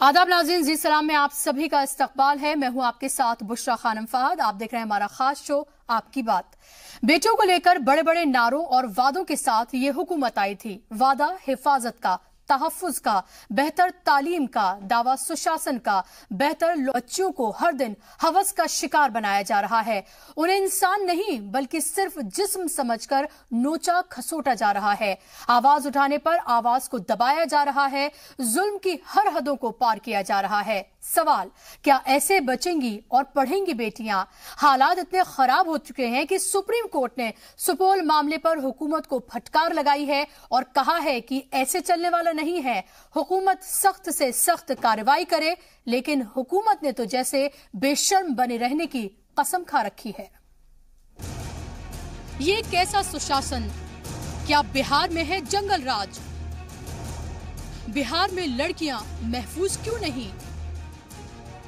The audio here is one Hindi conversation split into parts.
आदाब नाज़रीन, जी सलाम में आप सभी का इस्तकबाल है। मैं हूं आपके साथ बुशरा खानम फहद। आप देख रहे हैं हमारा खास शो आपकी बात। बेटियों को लेकर बड़े बड़े नारों और वादों के साथ ये हुकूमत आई थी। वादा हिफाजत का, तहफ्फुज का, बेहतर तालीम का, दावा सुशासन का, बेहतर बच्चों को हर दिन हवस का शिकार बनाया जा रहा है। उन्हें इंसान नहीं बल्कि सिर्फ जिस्म समझकर नोचा खसोटा जा रहा है। आवाज उठाने पर आवाज को दबाया जा रहा है। जुल्म की हर हदों को पार किया जा रहा है। सवाल, क्या ऐसे बचेंगी और पढ़ेंगी बेटियां? हालात इतने खराब हो चुके हैं कि सुप्रीम कोर्ट ने सुपौल मामले पर हुकूमत को फटकार लगाई है और कहा है कि ऐसे चलने वाला नहीं है। हुकूमत सख्त से सख्त कार्रवाई करे, लेकिन हुकूमत ने तो जैसे बेशर्म बने रहने की कसम खा रखी है। ये कैसा सुशासन? क्या बिहार में है जंगल राज? बिहार में लड़कियां महफूज क्यों नहीं?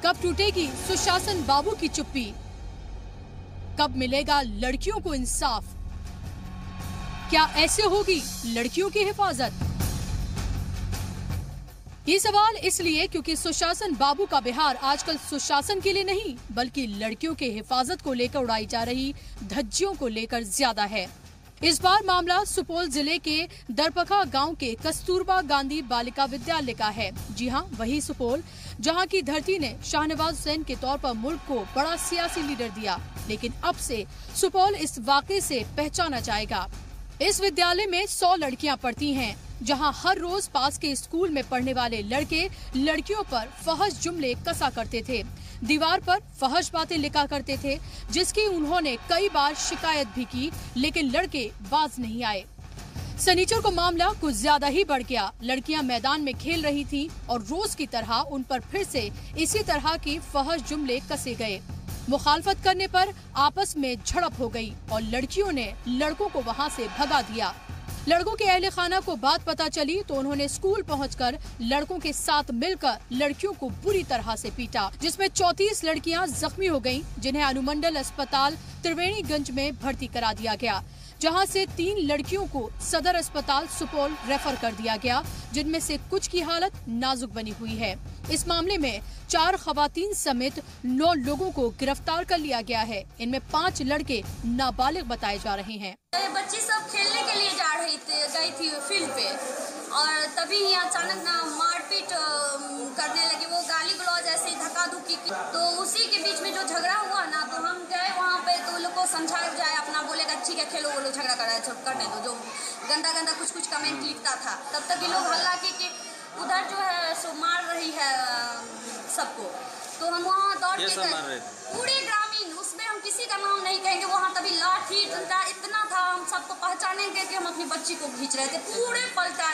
कब टूटेगी सुशासन बाबू की चुप्पी? कब मिलेगा लड़कियों को इंसाफ? क्या ऐसे होगी लड़कियों की हिफाजत? ये सवाल इसलिए क्योंकि सुशासन बाबू का बिहार आजकल सुशासन के लिए नहीं बल्कि लड़कियों के हिफाजत को लेकर उड़ाई जा रही धज्जियों को लेकर ज्यादा है। इस बार मामला सुपौल जिले के दरपखा गांव के कस्तूरबा गांधी बालिका विद्यालय का है। जी हां, वही सुपौल जहां की धरती ने शाहनवाज हुसैन के तौर पर मुल्क को बड़ा सियासी लीडर दिया, लेकिन अब से सुपौल इस वाकये से पहचाना जाएगा। इस विद्यालय में 100 लड़कियां पढ़ती हैं, जहां हर रोज पास के स्कूल में पढ़ने वाले लड़के लड़कियों पर फहश जुमले कसा करते थे, दीवार पर फहश बातें लिखा करते थे, जिसकी उन्होंने कई बार शिकायत भी की, लेकिन लड़के बाज नहीं आए। शनिचर को मामला कुछ ज्यादा ही बढ़ गया। लड़कियां मैदान में खेल रही थीं और रोज की तरह उन पर फिर से इसी तरह की फहश जुमले कसे गए। मुखालफत करने पर आपस में झड़प हो गई और लड़कियों ने लड़कों को वहां से भगा दिया। लड़कों के अहले खाना को बात पता चली तो उन्होंने स्कूल पहुंचकर लड़कों के साथ मिलकर लड़कियों को बुरी तरह से पीटा, जिसमें 34 लड़कियां जख्मी हो गयीं, जिन्हें अनुमंडल अस्पताल त्रिवेणीगंज में भर्ती करा दिया गया, जहां से 3 लड़कियों को सदर अस्पताल सुपौल रेफर कर दिया गया, जिनमें से कुछ की हालत नाजुक बनी हुई है। इस मामले में 4 खवातीन समेत 9 लोगों को गिरफ्तार कर लिया गया है। इनमें 5 लड़के नाबालिग बताए जा रहे हैं। बच्ची सब खेलने के लिए गई थी फील्ड पे और तभी ही अचानक ना मारपीट करने लगी। वो गाली गलौज ऐसे धक्का धुक्की की, तो उसी के बीच में जो झगड़ा हुआ ना, तो हम गए वहाँ पे, तो लोग को समझा जाए अपना, बोलेगा ठीक है खेलो, वो लोग झगड़ा कर रहा है, सब करने दो। जो गंदा गंदा कुछ कमेंट लिखता था, तब तक ये लोग हल्ला कि उधर जो है सो मार रही है सबको। तो हम वहाँ दौड़ के गए, पूरे ग्रामीण, उसमें हम किसी का नाम नहीं कहेंगे, वहाँ तभी लाठी डंडा इतना था, हम सबको पहचानेंगे कि हम अपनी बच्ची को खींच रहे थे। पूरे पलटा,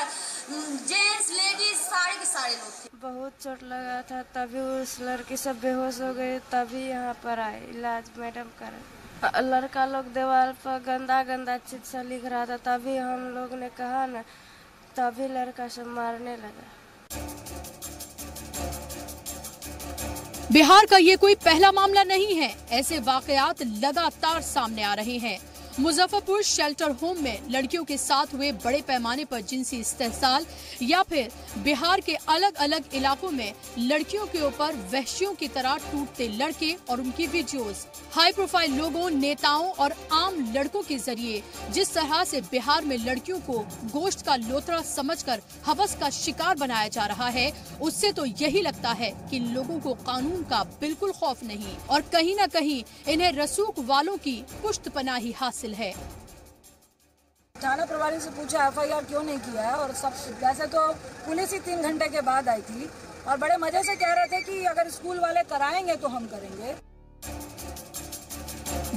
जेंट्स लेडीज सारे के सारे लोग थे। बहुत चोट लगा था, तभी उस लड़की सब बेहोश हो गई, तभी यहाँ पर आए, इलाज मैडम करे। लड़का लोग दीवार पर गंदा गंदा चीज सा लिख रहा था, तभी हम लोग ने कहा ना, तभी लड़का सब मारने लगा। बिहार का ये कोई पहला मामला नहीं है। ऐसे वाकयात लगातार सामने आ रहे हैं। मुजफ्फरपुर शेल्टर होम में लड़कियों के साथ हुए बड़े पैमाने पर जिनसी इस्तेहसाल, या फिर बिहार के अलग अलग इलाकों में लड़कियों के ऊपर वहशियों की तरह टूटते लड़के और उनकी वीडियोस। हाई प्रोफाइल लोगों, नेताओं और आम लड़कों के जरिए जिस तरह से बिहार में लड़कियों को गोश्त का लोथड़ा समझकर हवस का शिकार बनाया जा रहा है, उससे तो यही लगता है कि लोगों को कानून का बिल्कुल खौफ नहीं और कहीं न कहीं इन्हें रसूख वालों की पुष्ट पनाही हासिल है। थाना प्रभारी से पूछा FIR क्यों नहीं किया है, और सब वैसे तो पुलिस ही 3 घंटे के बाद आई थी और बड़े मजे से कह रहे थे कि अगर स्कूल वाले कराएंगे तो हम करेंगे।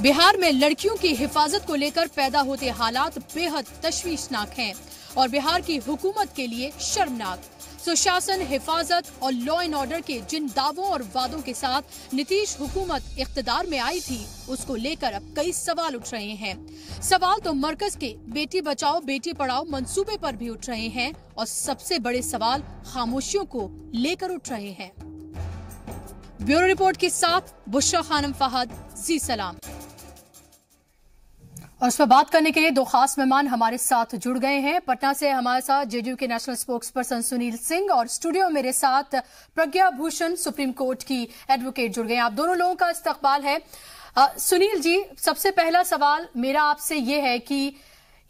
बिहार में लड़कियों की हिफाजत को लेकर पैदा होते हालात बेहद तशवीशनाक हैं और बिहार की हुकूमत के लिए शर्मनाक। सुशासन, हिफाजत और लॉ एंड ऑर्डर के जिन दावों और वादों के साथ नीतीश हुकूमत इख्तिदार में आई थी, उसको लेकर अब कई सवाल उठ रहे हैं। सवाल तो मरकज के बेटी बचाओ बेटी पढ़ाओ मंसूबे पर भी उठ रहे हैं और सबसे बड़े सवाल खामोशियों को लेकर उठ रहे हैं। ब्यूरो रिपोर्ट के साथ बुशरा खानम फहद, जी सलाम। और इस पर बात करने के लिए दो खास मेहमान हमारे साथ जुड़ गए हैं। पटना से हमारे साथ जेडीयू के national spokes person Sunil Singh और स्टूडियो मेरे साथ प्रज्ञा भूषण सुप्रीम कोर्ट की एडवोकेट जुड़ गए हैं। आप दोनों लोगों का इस्तकबाल है। सुनील जी, सबसे पहला सवाल मेरा आपसे ये है कि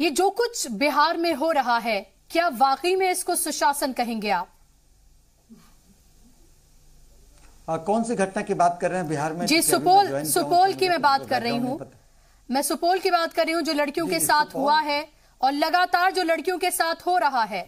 ये जो कुछ बिहार में हो रहा है, क्या वाकई में इसको सुशासन कहेंगे आप? कौन सी घटना की बात कर रहे हैं बिहार में? जी, सुपौल की मैं बात कर रही हूँ। मैं सुपौल की बात कर रही हूँ, जो लड़कियों के साथ हुआ है और लगातार जो लड़कियों के साथ हो रहा है।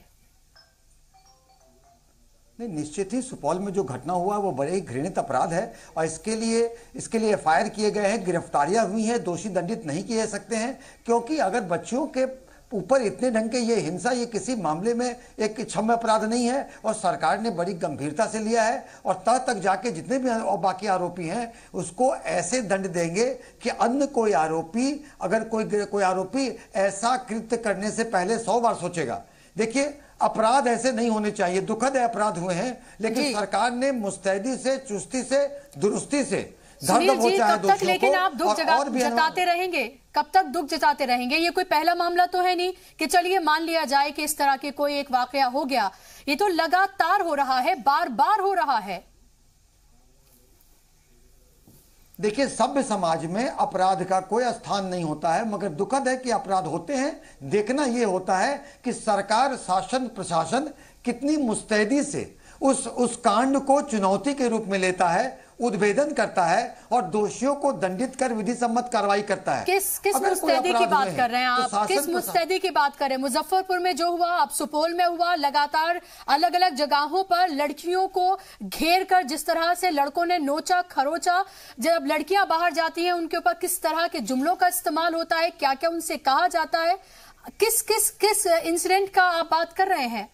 नहीं, निश्चित ही सुपौल में जो घटना हुआ वो बड़े ही घृणित अपराध है और इसके लिए एफआईआर किए गए हैं, गिरफ्तारियां हुई हैं। दोषी दंडित नहीं किए सकते हैं, क्योंकि अगर बच्चियों के ऊपर इतने ढंग के ये हिंसा, ये किसी मामले में एक क्षम्य अपराध नहीं है और सरकार ने बड़ी गंभीरता से लिया है और तक जाके जितने भी बाकी आरोपी हैं उसको ऐसे दंड देंगे कि अन्य कोई आरोपी, अगर कोई आरोपी ऐसा कृत्य करने से पहले 100 बार सोचेगा। देखिए, अपराध ऐसे नहीं होने चाहिए, दुखद अपराध हुए हैं, लेकिन सरकार ने मुस्तैदी से, चुस्ती से, दुरुस्ती से सुनील जी, कब तक लेकिन आप दुख जताते रहेंगे? कब तक दुख जताते रहेंगे? ये कोई पहला मामला तो है नहीं कि चलिए मान लिया जाए कि इस तरह के कोई एक वाकया हो गया। ये तो लगातार हो रहा है, बार बार हो रहा है। देखिए, सभ्य समाज में अपराध का कोई स्थान नहीं होता है, मगर दुखद है कि अपराध होते हैं। देखना यह होता है कि सरकार, शासन, प्रशासन कितनी मुस्तैदी से उस कांड को चुनौती के रूप में लेता है, उद्भेदन करता है और दोषियों को दंडित कर विधि सम्मत कार्रवाई करता है। किस मुस्तैदी की बात कर रहे हैं आप? तो किस मुस्तैदी की बात कर रहे हैं? मुजफ्फरपुर में जो हुआ, अब सुपौल में हुआ, लगातार अलग अलग जगहों पर लड़कियों को घेर कर जिस तरह से लड़कों ने नोचा खरोचा, जब लड़कियां बाहर जाती हैं उनके ऊपर किस तरह के जुमलों का इस्तेमाल होता है, क्या क्या उनसे कहा जाता है, किस इंसिडेंट का आप बात कर रहे हैं?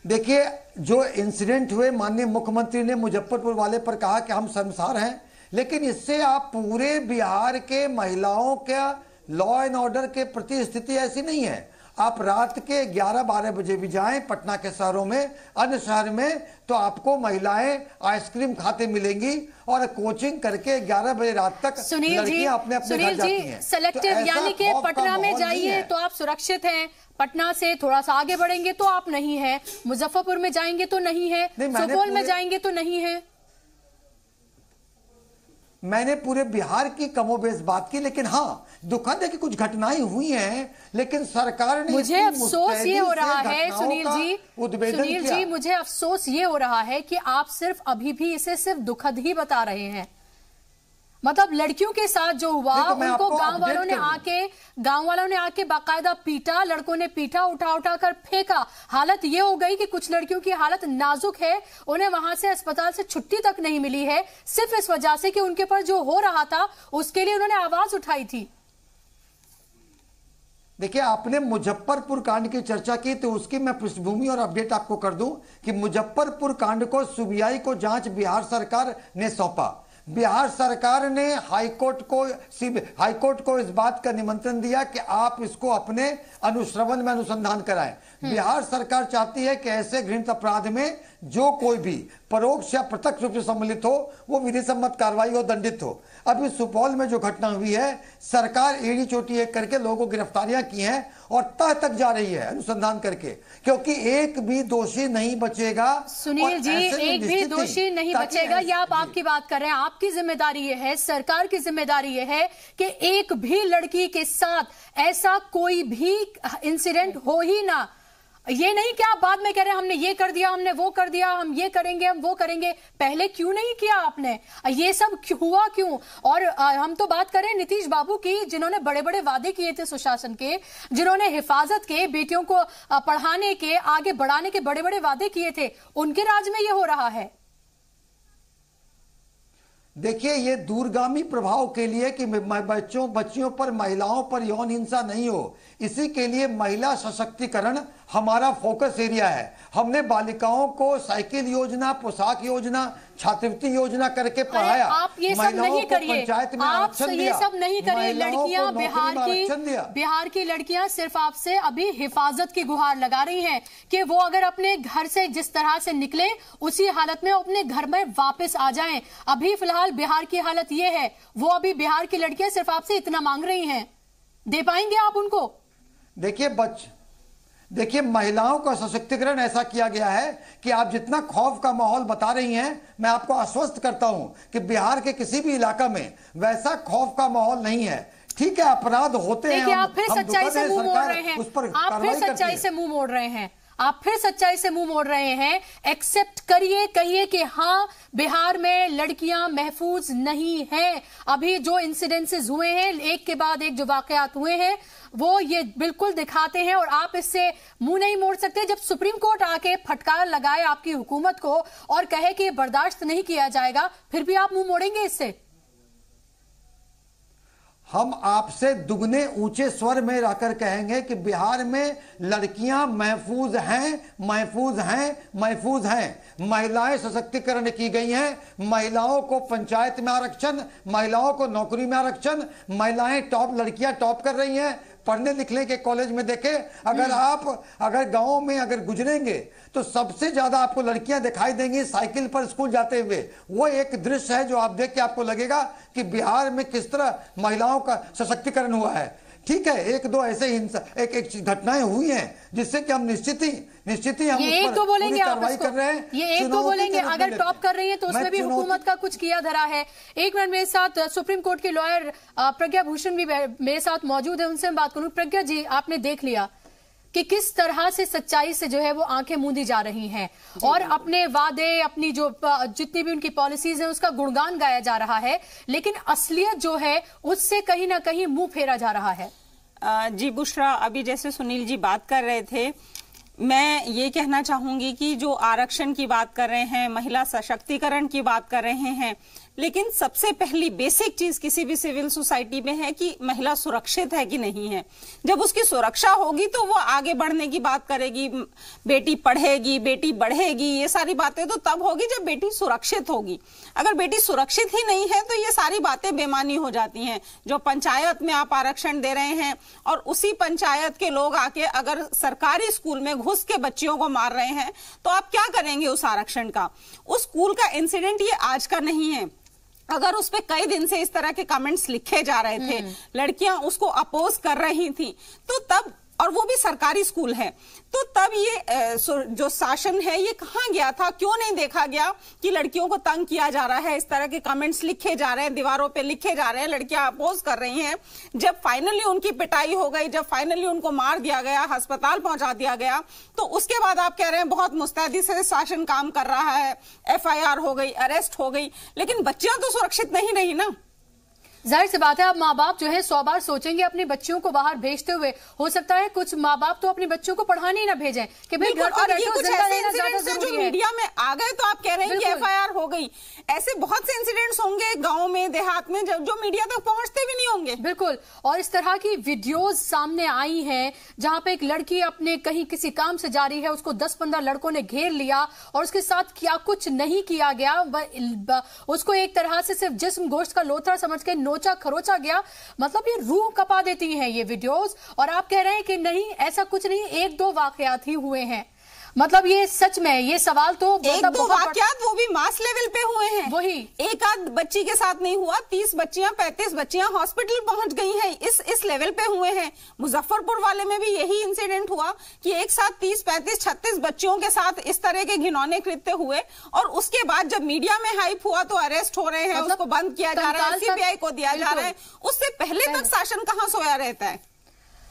देखिए, जो इंसिडेंट हुए, माननीय मुख्यमंत्री ने मुजफ्फरपुर वाले पर कहा कि हम शर्मसार हैं, लेकिन इससे आप पूरे बिहार के महिलाओं के लॉ एंड ऑर्डर के प्रति स्थिति ऐसी नहीं है। आप रात के 11-12 बजे भी जाएं पटना के शहरों में, अन्य शहर में, तो आपको महिलाएं आइसक्रीम खाते मिलेंगी और कोचिंग करके 11 बजे रात तक लड़कियां अपने घर जाती हैं। सेलेक्टिव यानी कि पटना में जाइए तो आप सुरक्षित हैं, पटना से थोड़ा सा आगे बढ़ेंगे तो आप नहीं है, मुजफ्फरपुर में जाएंगे तो नहीं है, सुपौल में जाएंगे तो नहीं है। मैंने पूरे बिहार की कमोबेश बात की, लेकिन हाँ, दुखद है कि कुछ घटनाएं हुई हैं, लेकिन सरकार ने, मुझे अफसोस ये हो रहा है सुनील जी, मुझे अफसोस ये हो रहा है कि आप सिर्फ अभी भी इसे सिर्फ दुखद ही बता रहे हैं। मतलब लड़कियों के साथ जो हुआ, उनको गांव वालों ने आके बाकायदा पीटा, लड़कों ने पीटा, उठा कर फेंका। हालत ये हो गई कि कुछ लड़कियों की हालत नाजुक है, उन्हें वहां से अस्पताल से छुट्टी तक नहीं मिली है, सिर्फ इस वजह से कि उनके पर जो हो रहा था उसके लिए उन्होंने आवाज उठाई थी। देखिए, आपने मुजफ्फरपुर कांड की चर्चा की, तो उसकी मैं पृष्ठभूमि और अपडेट आपको कर दूं कि मुजफ्फरपुर कांड को सीबीआई को जांच बिहार सरकार ने सौंपा। बिहार सरकार ने हाईकोर्ट को इस बात का निमंत्रण दिया कि आप इसको अपने अनुश्रवण में अनुसंधान कराएं। बिहार सरकार चाहती है कि ऐसे घृणित अपराध में जो कोई भी परोक्ष या प्रत्यक्ष रूप से सम्मिलित हो वो विधि सम्मत कार्रवाई हो, दंडित हो। अभी सुपौल में जो घटना हुई है, सरकार एड़ी चोटी एक करके लोगों को गिरफ्तारियां की हैं और तह तक जा रही है अनुसंधान करके, क्योंकि एक भी दोषी नहीं बचेगा। सुनील जी, एक भी दोषी नहीं बचेगा, या आप आपकी बात कर रहे हैं? आपकी जिम्मेदारी ये है, सरकार की जिम्मेदारी ये है कि एक भी लड़की के साथ ऐसा कोई भी इंसिडेंट हो ही ना। ये नहीं कि आप बाद में कह रहे हैं हमने ये कर दिया, हमने वो कर दिया, हम ये करेंगे, हम वो करेंगे। पहले क्यों नहीं किया आपने? ये सब हुआ क्यों? और हम तो बात करें नीतीश बाबू की, जिन्होंने बड़े बड़े वादे किए थे सुशासन के, जिन्होंने हिफाजत के, बेटियों को पढ़ाने के, आगे बढ़ाने के बड़े बड़े वादे किए थे, उनके राज में ये हो रहा है। देखिए, ये दूरगामी प्रभाव के लिए कि बच्चियों पर, महिलाओं पर यौन हिंसा नहीं हो, इसी के लिए महिला सशक्तिकरण हमारा फोकस एरिया है। हमने बालिकाओं को साइकिल योजना, पोशाक योजना, छात्रवृत्ति योजना करके पढ़ाया। आप ये सब नहीं करिए, पंचायत में आप आरक्षण ये सब नहीं करिए। लड़कियां बिहार की लड़कियां सिर्फ आपसे अभी हिफाजत की गुहार लगा रही हैं कि वो अगर अपने घर से जिस तरह से निकले उसी हालत में अपने घर में वापस आ जाएं। अभी फिलहाल बिहार की हालत ये है, वो अभी बिहार की लड़कियां सिर्फ आपसे इतना मांग रही हैं, दे पाएंगे आप उनको? देखिए महिलाओं का सशक्तिकरण ऐसा किया गया है कि आप जितना खौफ का माहौल बता रही हैं, मैं आपको आश्वस्त करता हूं कि बिहार के किसी भी इलाका में वैसा खौफ का माहौल नहीं है। ठीक है, अपराध होते हैं, आप फिर सच्चाई से मुंह मोड़ रहे हैं, आप फिर सच्चाई से मुंह मोड़ रहे हैं, आप फिर सच्चाई से मुंह मोड़ रहे हैं। एक्सेप्ट करिए, कहिए कि हाँ बिहार में लड़कियां महफूज नहीं हैं। अभी जो इंसिडेंसेस हुए हैं, एक के बाद एक जो वाकयात हुए हैं, वो ये बिल्कुल दिखाते हैं और आप इससे मुंह नहीं मोड़ सकते। जब सुप्रीम कोर्ट आके फटकार लगाए आपकी हुकूमत को और कहे कि ये बर्दाश्त नहीं किया जाएगा, फिर भी आप मुंह मोड़ेंगे इससे? हम आपसे दुगने ऊंचे स्वर में रहकर कहेंगे कि बिहार में लड़कियां महफूज हैं, महफूज हैं, महफूज हैं। महिलाएं सशक्तिकरण की गई हैं, महिलाओं को पंचायत में आरक्षण, महिलाओं को नौकरी में आरक्षण, महिलाएं लड़कियां टॉप कर रही हैं पढ़ने लिखने के कॉलेज में। देखे अगर गांव में अगर गुजरेंगे तो सबसे ज्यादा आपको लड़कियां दिखाई देंगी साइकिल पर स्कूल जाते हुए। वो एक दृश्य है जो आप देख के आपको लगेगा कि बिहार में किस तरह महिलाओं का सशक्तिकरण हुआ है। ठीक है, एक दो ऐसे एक घटनाएं हुई हैं जिससे कि हम निश्चित ही हम ये एक तो बोलेंगे कार्रवाई कर रहे हैं। ये एक तो बोलेंगे अगर टॉप कर रही है तो उसमें भी हुकूमत का कुछ किया धरा है। एक मिनट, मेरे साथ सुप्रीम कोर्ट के लॉयर प्रज्ञा भूषण भी मेरे साथ मौजूद है, उनसे हम बात करूं। प्रज्ञा जी, आपने देख लिया कि किस तरह से सच्चाई से जो है वो आंखें मूंदी जा रही हैं और अपने वादे, अपनी जो जितनी भी उनकी पॉलिसीज हैं उसका गुणगान गाया जा रहा है, लेकिन असलियत जो है उससे कहीं ना कहीं मुंह फेरा जा रहा है। जी बुशरा, अभी जैसे सुनील जी बात कर रहे थे, मैं ये कहना चाहूंगी कि जो आरक्षण की बात कर रहे हैं, महिला सशक्तिकरण की बात कर रहे हैं, लेकिन सबसे पहली बेसिक चीज किसी भी सिविल सोसाइटी में है कि महिला सुरक्षित है कि नहीं है। जब उसकी सुरक्षा होगी तो वो आगे बढ़ने की बात करेगी, बेटी पढ़ेगी, बेटी बढ़ेगी, ये सारी बातें तो तब होगी जब बेटी सुरक्षित होगी। अगर बेटी सुरक्षित ही नहीं है तो ये सारी बातें बेमानी हो जाती हैं। जो पंचायत में आप आरक्षण दे रहे हैं और उसी पंचायत के लोग आके अगर सरकारी स्कूल में घुस के बच्चियों को मार रहे हैं तो आप क्या करेंगे उस आरक्षण का? उस स्कूल का इंसिडेंट ये आज का नहीं है। अगर उस पे कई दिन से इस तरह के कमेंट्स लिखे जा रहे थे, लड़कियां उसको अपोज कर रही थी, तो तब, और वो भी सरकारी स्कूल है, तो तब ये जो शासन है ये कहां गया था? क्यों नहीं देखा गया कि लड़कियों को तंग किया जा रहा है? इस तरह के कमेंट्स लिखे जा रहे हैं, दीवारों पे लिखे जा रहे हैं, लड़कियां अपोज कर रही हैं। जब फाइनली उनकी पिटाई हो गई, जब फाइनली उनको मार दिया गया, अस्पताल पहुंचा दिया गया, तो उसके बाद आप कह रहे हैं बहुत मुस्तैदी से शासन काम कर रहा है, FIR हो गई, अरेस्ट हो गई, लेकिन बच्चियां तो सुरक्षित नहीं रही ना। जाहिर सी बात है, अब माँ बाप जो है 100 बार सोचेंगे अपनी बच्चियों को बाहर भेजते हुए। हो सकता है कुछ माँ बाप तो अपनी बच्चों को पढ़ाने ही ना भेजें कि भाई घर पर बैठो, जिंदा रहना ज्यादा जरूरी है। मीडिया में आ गए तो आप कह रहे हैं कि FIR हो गई। ऐसे बहुत से इंसिडेंट्स होंगे गाँव में, देहात में, जो मीडिया तक पहुंचते भी नहीं होंगे। बिल्कुल, और इस तरह की वीडियोज सामने आई हैं जहां पे एक लड़की अपने कहीं किसी काम से जा रही है, उसको 10-15 लड़कों ने घेर लिया और उसके साथ क्या कुछ नहीं किया गया, उसको एक तरह से सिर्फ जिस्म गोश्त का लोथड़ा समझ के नोचा खरोचा गया। मतलब ये रूह कपा देती हैं ये वीडियोस, और आप कह रहे हैं कि नहीं ऐसा कुछ नहीं, 1-2 वाकयात ही हुए हैं। मतलब ये सच में ये सवाल तो एक दो वाकयात वो भी मास लेवल पे हुए हैं। वही एक आध बच्ची के साथ नहीं हुआ, 30 बच्चियां 35 बच्चियां हॉस्पिटल पहुंच गई हैं, इस लेवल पे हुए हैं। मुजफ्फरपुर वाले में भी यही इंसिडेंट हुआ कि एक साथ 30 35 36 बच्चियों के साथ इस तरह के घिनौने कृत्य हुए, और उसके बाद जब मीडिया में हाइप हुआ तो अरेस्ट हो रहे हैं, मतलब उसको बंद किया जा रहा है, CBI को दिया जा रहा है। उससे पहले तक शासन कहां सोया रहता है?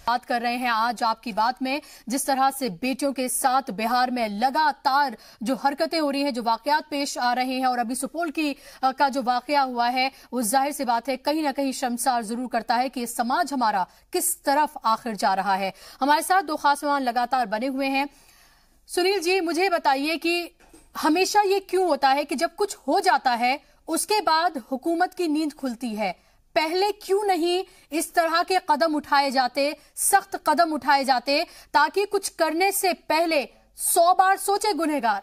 बात कर रहे हैं आज आपकी बात में, जिस तरह से बेटियों के साथ बिहार में लगातार जो हरकतें हो रही हैं, जो वाकयात पेश आ रहे हैं, और अभी सुपौल का जो वाकया हुआ है, वो जाहिर सी बात है कहीं ना कहीं शर्मसार जरूर करता है कि समाज हमारा किस तरफ आखिर जा रहा है। हमारे साथ 2 खास मेहमान लगातार बने हुए हैं। सुनील जी, मुझे बताइए कि हमेशा ये क्यों होता है कि जब कुछ हो जाता है उसके बाद हुकूमत की नींद खुलती है? पहले क्यों नहीं इस तरह के कदम उठाए जाते, सख्त कदम उठाए जाते, ताकि कुछ करने से पहले 100 बार सोचे गुनहगार?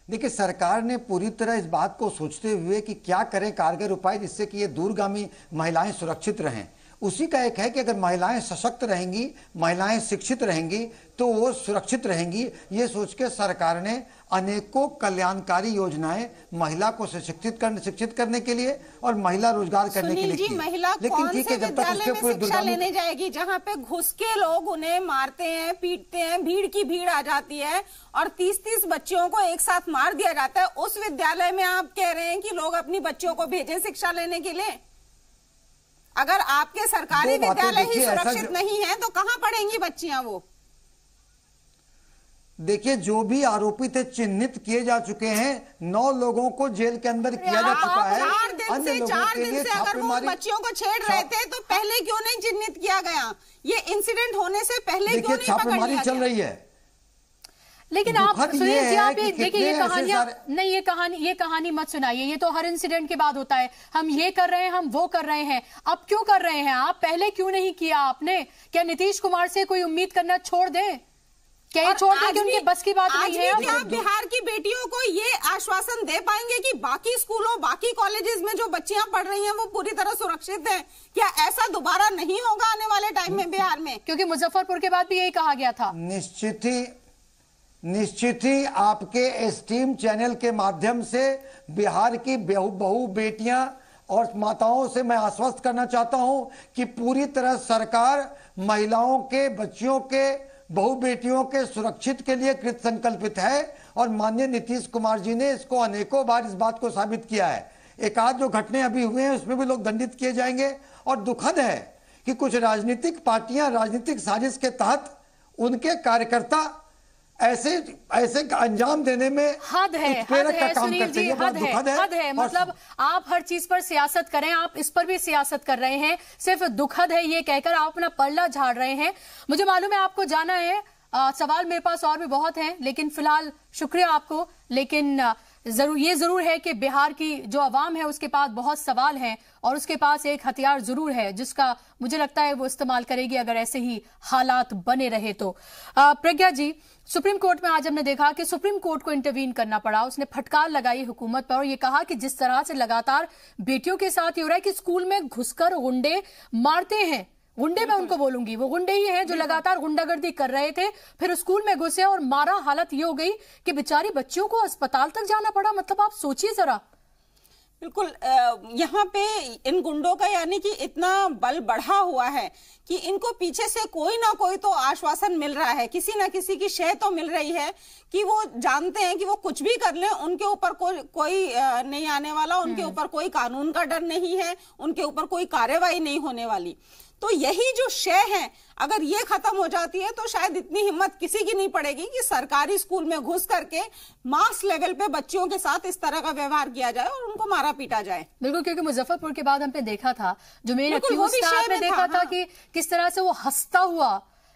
देखिए, सरकार ने पूरी तरह इस बात को सोचते हुए कि क्या करें कारगर उपाय जिससे कि ये दूरगामी महिलाएं सुरक्षित रहें, उसी का एक है कि अगर महिलाएं सशक्त रहेंगी, महिलाएं शिक्षित रहेंगी तो वो सुरक्षित रहेंगी। ये सोच के सरकार ने अनेकों कल्याणकारी योजनाएं महिला को शिक्षित करने के लिए और महिला रोजगार करने के लिए की। महिला लेकिन कौन से विद्यालय में शिक्षा लेने जाएगी जहां पे घुस के लोग उन्हें मारते हैं, पीटते हैं, भीड़ की भीड़ आ जाती है और 30-30 बच्चियों को एक साथ मार दिया जाता है। उस विद्यालय में आप कह रहे हैं कि लोग अपनी बच्चियों को भेजें शिक्षा लेने के लिए? अगर आपके सरकारी विद्यालय ही सुरक्षित नहीं है तो कहां पढ़ेंगी बच्चियां? वो देखिए, जो भी आरोपित है चिन्हित किए जा चुके हैं, 9 लोगों को जेल के अंदर किया जा चुका है। 4 दिन से अगर वो बच्चियों को छेड़ रहे थे तो पहले क्यों नहीं चिन्हित किया गया? ये इंसिडेंट होने से पहले क्यों नहीं छापेमारी चल रही है? लेकिन आप सुनील जी, आप देखिए, ये कहानियां नहीं, ये कहानी मत सुनाइए। ये तो हर इंसिडेंट के बाद होता है, हम ये कर रहे हैं, हम वो कर रहे हैं। अब क्यों कर रहे हैं आप? पहले क्यों नहीं किया आपने? क्या नीतीश कुमार से कोई उम्मीद करना छोड़ दें? क्या ये छोड़ दें कि उनकी बस की बात नहीं है? क्या बिहार की बेटियों को ये आश्वासन दे पाएंगे कि बाकी स्कूलों, बाकी कॉलेजेस में जो बच्चियां पढ़ रही हैं वो पूरी तरह सुरक्षित हैं? क्या ऐसा दोबारा नहीं होगा आने वाले टाइम में बिहार में? क्योंकि मुजफ्फरपुर के बाद भी यही कहा गया था। निश्चित ही आपके एस्टीम चैनल के माध्यम से बिहार की बहू बेटियां और माताओं से मैं आश्वस्त करना चाहता हूं कि पूरी तरह सरकार महिलाओं के, बच्चियों के, बहू बेटियों के सुरक्षित के लिए कृत संकल्पित है और माननीय नीतीश कुमार जी ने इसको अनेकों बार इस बात को साबित किया है। एक आध जो घटने अभी हुए हैं उसमें भी लोग दंडित किए जाएंगे और दुखद है कि कुछ राजनीतिक पार्टियां राजनीतिक साजिश के तहत उनके कार्यकर्ता ऐसे अंजाम देने में हद है सुनील जी, हद है। मतलब आप हर चीज पर सियासत करें, आप इस पर भी सियासत कर रहे हैं। सिर्फ दुखद है ये कहकर आप अपना पल्ला झाड़ रहे हैं। मुझे मालूम है आपको जाना है, सवाल मेरे पास और भी बहुत हैं, लेकिन फिलहाल शुक्रिया आपको। लेकिन ये जरूर है कि बिहार की जो आवाम है उसके पास बहुत सवाल हैं और उसके पास एक हथियार जरूर है जिसका मुझे लगता है वो इस्तेमाल करेगी अगर ऐसे ही हालात बने रहे तो। प्रज्ञा जी, सुप्रीम कोर्ट में आज हमने देखा कि सुप्रीम कोर्ट को इंटरवीन करना पड़ा। उसने फटकार लगाई हुकूमत पर और ये कहा कि जिस तरह से लगातार बेटियों के साथ ये हो रहा है कि स्कूल में घुसकर गुंडे मारते हैं, गुंडे मैं उनको बोलूंगी, वो गुंडे ही हैं जो लगातार गुंडागर्दी कर रहे थे, फिर स्कूल में घुसे और मारा। हालत ये हो गई कि बेचारी बच्चियों को अस्पताल तक जाना पड़ा। मतलब आप सोचिए जरा। बिल्कुल, यहाँ पे इन गुंडों का यानी कि इतना बल बढ़ा हुआ है कि इनको पीछे से कोई ना कोई तो आश्वासन मिल रहा है, किसी ना किसी की शय तो मिल रही है कि वो जानते हैं कि वो कुछ भी कर लें, उनके ऊपर कोई नहीं आने वाला, उनके ऊपर कोई कानून का डर नहीं है, उनके ऊपर कोई कार्रवाई नहीं होने वाली। तो यही जो शय है, अगर ये खत्म हो जाती है तो शायद इतनी हिम्मत किसी की नहीं पड़ेगी कि सरकारी स्कूल में घुस करके मास लेवल पे बच्चियों के साथ इस तरह का व्यवहार किया जाए और उनको मारा पीटा जाए। बिल्कुल, क्योंकि मुजफ्फरपुर के बाद हमने देखा था, जो मेन अक्यूज था, आपने देखा था कि किस तरह से वो हंसता हुआ,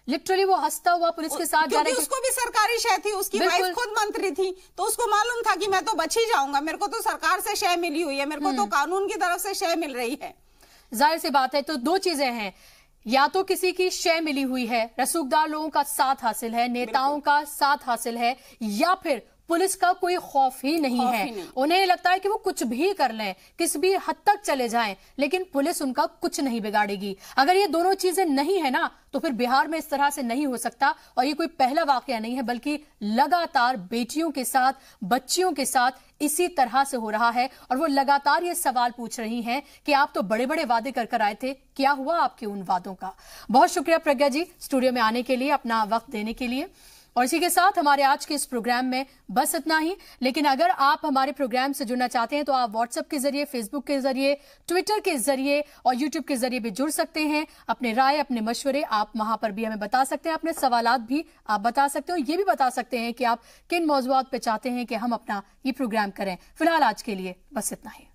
लिटरली वो हंसता हुआ पुलिस के साथ जा रहा है। उसको भी सरकारी शय थी, उसकी वाइफ खुद मंत्री थी, तो उसको मालूम था कि मैं तो बच ही जाऊंगा, मेरे को तो सरकार से शय मिली हुई है, मेरे को तो कानून की तरफ से शय मिल रही है। जाहिर सी बात है। तो दो चीजें हैं, या तो किसी की शय मिली हुई है, रसूखदार लोगों का साथ हासिल है, नेताओं का साथ हासिल है, या फिर पुलिस का कोई खौफ ही नहीं है। उन्हें लगता है कि वो कुछ भी कर लें, किस भी हद तक चले जाएं, लेकिन पुलिस उनका कुछ नहीं बिगाड़ेगी। अगर ये दोनों चीजें नहीं है ना, तो फिर बिहार में इस तरह से नहीं हो सकता। और ये कोई पहला वाकया नहीं है, बल्कि लगातार बेटियों के साथ, बच्चियों के साथ इसी तरह से हो रहा है। और वो लगातार ये सवाल पूछ रही हैं कि आप तो बड़े बड़े वादे कर आए थे, क्या हुआ आपके उन वादों का? बहुत शुक्रिया प्रज्ञा जी स्टूडियो में आने के लिए, अपना वक्त देने के लिए। और इसी के साथ हमारे आज के इस प्रोग्राम में बस इतना ही। लेकिन अगर आप हमारे प्रोग्राम से जुड़ना चाहते हैं तो आप व्हाट्सएप के जरिए, फेसबुक के जरिए, ट्विटर के जरिए और यूट्यूब के जरिए भी जुड़ सकते हैं। अपने राय, अपने मशवरे आप वहां पर भी हमें बता सकते हैं, अपने सवालात भी आप बता सकते हो। ये भी बता सकते हैं कि आप किन मौजूआत पे चाहते हैं कि हम अपना ये प्रोग्राम करें। फिलहाल आज के लिए बस इतना ही।